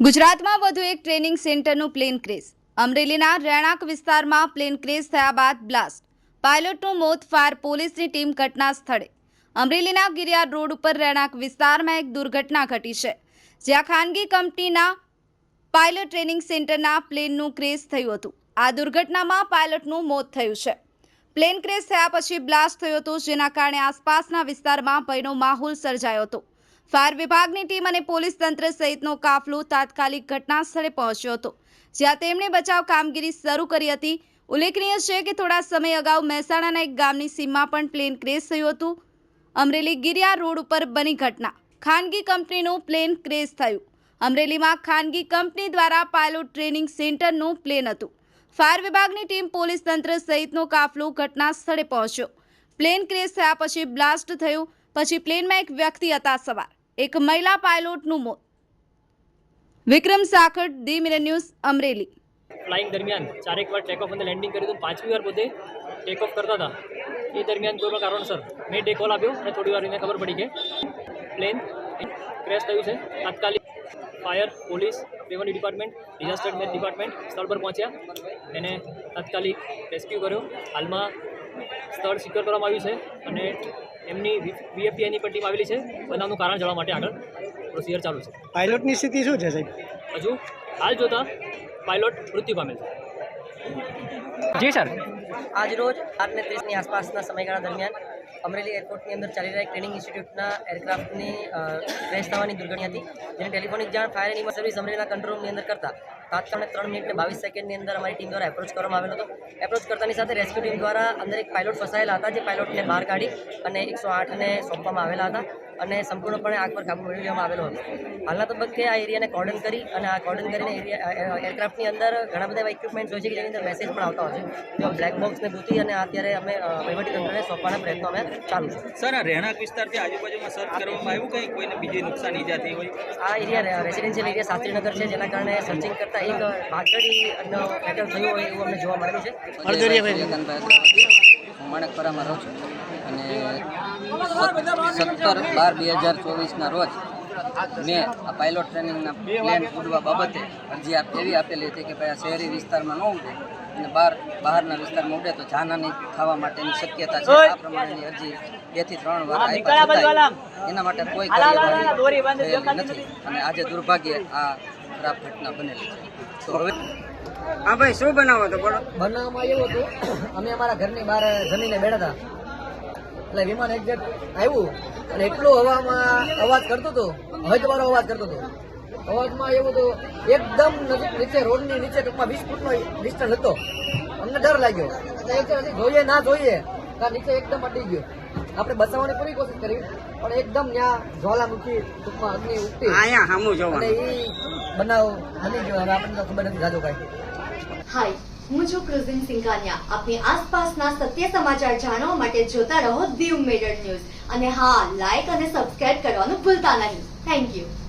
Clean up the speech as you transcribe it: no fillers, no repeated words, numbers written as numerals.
ગુજરાતમાં વધુ એક ટ્રેનિંગ સેન્ટરનું પ્લેન ક્રેશ. અમરેલીના રહેણાંક વિસ્તારમાં પ્લેન ક્રેશ થયા બાદ બ્લાસ્ટ. પાયલોટનું મોત. ફાયર પોલીસની ટીમ ઘટના સ્થળે. અમરેલીના ગિરિયાર રોડ ઉપર રહેણાંક વિસ્તારમાં એક દુર્ઘટના ઘટી છે, જ્યાં ખાનગી કંપનીના પાયલોટ ટ્રેનિંગ સેન્ટરના પ્લેનનું ક્રેશ થયું હતું. આ દુર્ઘટનામાં પાયલોટનું મોત થયું છે. પ્લેન ક્રેશ થયા પછી બ્લાસ્ટ થયો હતો, જેના કારણે આસપાસના વિસ્તારમાં ભયનો માહોલ સર્જાયો હતો. ફાયર વિભાગની ટીમ અને પોલીસ તંત્ર સહિતનો કાફલો તાત્કાલિક ઘટના સ્થળે પહોંચ્યો હતો, જ્યાં તેમણે બચાવ કામગીરી શરૂ કરી હતી. ઉલ્લેખનીય છે કે થોડા સમય અગાઉ મહેસાણાના એક ગામની સીમમાં પણ પ્લેન ક્રેશ થયું હતું. અમરેલી ગિરિયાર રોડ ઉપર બની ઘટના. ખાનગી કંપનીનું પ્લેન ક્રેશ થયું. અમરેલીમાં ખાનગી કંપની દ્વારા પાયલોટ ટ્રેનિંગ સેન્ટરનું પ્લેન હતું. ફાયર વિભાગની ટીમ, પોલીસ તંત્ર સહિતનો કાફલો ઘટના સ્થળે પહોંચ્યો. પ્લેન ક્રેશ થયા પછી બ્લાસ્ટ થયું. પછી પ્લેનમાં એક વ્યક્તિ હતા સવાર, એક મહિલા પાયલોટનું મોત. Vikram Sakhad, the Mirror News, Amreli. Flying દરમિયાન ચારેક વાર ટેક ઓફ અને લેન્ડિંગ કર્યું હતું. પાંચમી વાર પોતે ટેક ઓફ કરતા હતા. એ દરમિયાન કોઈ પણ કારણસર મેં ટેક કોલ આપ્યો અને થોડી વાર એને ખબર પડી કે પ્લેન ક્રેશ થયું છે. તાત્કાલિક fire, police, revenue department, disaster management department સ્થળ પર પહોંચ્યા. એને તાત્કાલિક રેસ્ક્યુ કર્યો. હાલમાં સ્થળ સિક્યોર કરવામાં આવ્યું છે અને એમની વીએફપીઆઈની પણ ટીમ આવેલી છે. બનાવનું કારણ જાણવા માટે આગળ પ્રોસિજર ચાલુ છે. પાયલોટની સ્થિતિ શું છે સાહેબ? હજુ હાલ જોતા પાયલોટ મૃત્યુ પામેલ છે. જી સર. આજ રોજ 8:30ની આસપાસના સમયગાળા દરમિયાન અમરેલી એરપોર્ટની અંદર ચાલી રહેલી ટ્રેનિંગ ઇન્સ્ટિટ્યૂટના એરક્રાફ્ટની ક્રેશ થવાની દુર્ઘટના હતી, જેની ટેલિફોનિક જાણ ફાયર એન્ડ સર્વિસ અમરેલીના કંટ્રોલ રૂમની અંદર કરતા તાત્કાલિક 3 મિનિટ અને 22 સેકન્ડની અંદર અમારી ટીમ દ્વારા એપ્રોચ કરવામાં આવેલો હતો. એપ્રોચ કરતાની સાથે રેસ્ક્યુ ટીમ દ્વારા અંદર એક પાયલોટ ફસાયેલા હતા, જે પાયલોટને બહાર કાઢી અને 108ને સોંપવામાં આવેલા હતા અને સંપૂર્ણપણે આગ પર કાબુ મેળવી લેવામાં આવેલો હતો. હાલના તબક્કે આ એરિયાને કોર્ડન કરી અને આ કોર્ડન કરીને એરક્રાફ્ટની અંદર ઘણા બધા એવા ઇક્વિપમેન્ટ્સ હોય છે કે જેની અંદર મેસેજ પણ આવતા હોય છે. તો બ્લેક બોક્સને ગોતી અને અત્યારે અમે વહીવટીતંત્રને સોંપવાના પ્રયત્નો અમે ચાલુ છે. સર, આ રહેણાંક વિસ્તારથી આજુબાજુમાં સર્ચ કરવામાં આવ્યું કંઈ કોઈને બીજી નુકસાન ઈજા થઈ હોય? આ એરિયા રેસિડેન્શિયલ એરિયા શાસ્ત્રીનગર છે, જેના કારણે સર્ચિંગ કરતાં એક પાછળથી ફેટલ થયું હોય એવું અમને જોવા મળેલું છે. હું માણેકપરામાં રહું છું અને 17/12/2024ના રોજ મેં આ પાયલોટ ટ્રેનિંગના પ્લેન ઉડવા બાબતે અરજી એવી આપેલી હતી કે ભાઈ આ શહેરી વિસ્તારમાં ન ઉડે અને બહારના વિસ્તારમાં ઉડે તો જાનહાની થવા માટેની શક્યતા છે. આ પ્રમાણેની અરજી 2 થી 3 વાર આપ્યા છતાં એના માટે કોઈ કાર્યવાહી થયેલી નથી અને આજે દુર્ભાગ્યે આ ખરાબ ઘટના બનેલી છે. તો હવે હા ભાઈ, શું બનાવો તો બોલો. બનાવવામાં એવું હતું, અમે અમારા ઘરની બહાર જમીને બેઠા હતા, એટલે વિમાન એક્ઝેક્ટ આવ્યું અને એટલો હવામાં અવાજ કરતો હતો, હજવાળો અવાજ કરતો હતો. અવાજમાં એવું હતું, એકદમ નજીક નીચે રોડની નીચે ટૂંકમાં 20 ફૂટનો ડિસ્ટન્સ હતો. અમને ડર લાગ્યો, જોઈએ ના જોઈએ ત્યાં નીચે એકદમ અડી ગયો. આપણે બચાવવાની પૂરી કોશિશ કરી, પણ એકદમ ત્યાં જ્વાલામુખી ટૂંકમાં અગ્નિ ઉઠી અહીંયા સામું અને જોવાનું. એ બનાવ બની ગયો. હવે આપણને ખબર નથી જાજો કાંઈ. હાય, હું છું ક્રુઝિન સિંઘાનિયા. આપની આસપાસના સત્ય સમાચાર જાણવા માટે જોતા રહો ધી મિરર ન્યૂઝ અને હા, લાઈક અને સબસ્ક્રાઇબ કરવાનું ભૂલતા નહીં. Thank you.